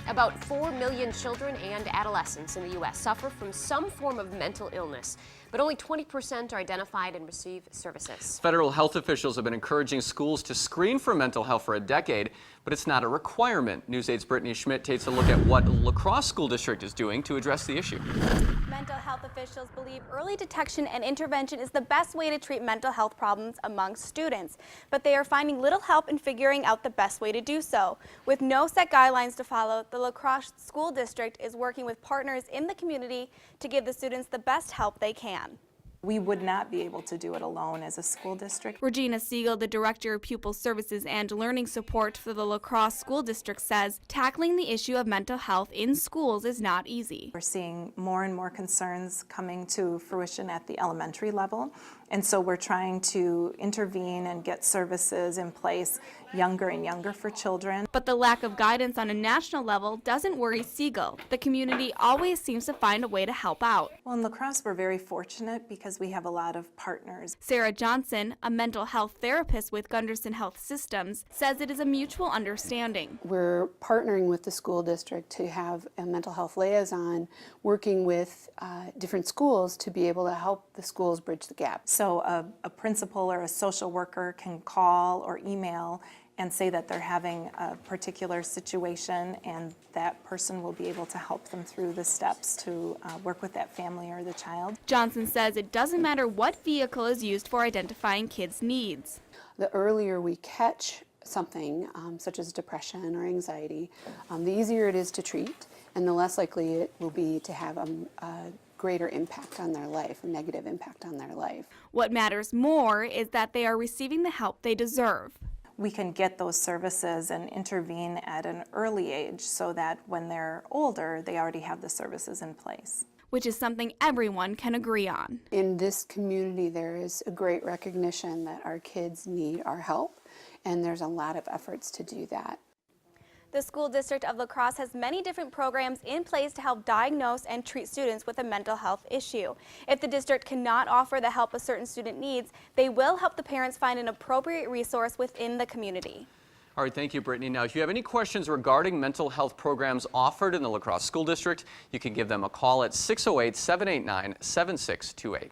About 4 million children and adolescents in the U.S. suffer from some form of mental illness, but only 20% are identified and receive services. Federal health officials have been encouraging schools to screen for mental health for a decade, but it's not a requirement. News 8's Brittany Schmidt takes a look at what La Crosse School District is doing to address the issue. Mental health officials believe early detection and intervention is the best way to treat mental health problems among students, but they are finding little help in figuring out the best way to do so. With no set guidelines to follow, the La Crosse School District is working with partners in the community to give the students the best help they can. We would not be able to do it alone as a school district. Regina Siegel, the Director of Pupil Services and Learning Support for the La Crosse School District, says tackling the issue of mental health in schools is not easy. We're seeing more and more concerns coming to fruition at the elementary level, and so we're trying to intervene and get services in place younger and younger for children. But the lack of guidance on a national level doesn't worry Siegel. The community always seems to find a way to help out. Well, in La Crosse, we're very fortunate because we have a lot of partners. Sarah Johnson, a mental health therapist with Gunderson Health Systems, says it is a mutual understanding. We're partnering with the school district to have a mental health liaison working with different schools to be able to help the schools bridge the gap. So a principal or a social worker can call or email and say that they're having a particular situation, and that person will be able to help them through the steps to work with that family or the child. Johnson says it doesn't matter what vehicle is used for identifying kids' needs. The earlier we catch something, such as depression or anxiety, the easier it is to treat, and the less likely it will be to have a greater impact on their life, a negative impact on their life. What matters more is that they are receiving the help they deserve. We can get those services and intervene at an early age so that when they're older, they already have the services in place. Which is something everyone can agree on. In this community, there is a great recognition that our kids need our help, and there's a lot of efforts to do that. The School District of La Crosse has many different programs in place to help diagnose and treat students with a mental health issue. If the district cannot offer the help a certain student needs, they will help the parents find an appropriate resource within the community. All right, thank you, Brittany. Now, if you have any questions regarding mental health programs offered in the La Crosse School District, you can give them a call at 608-789-7628.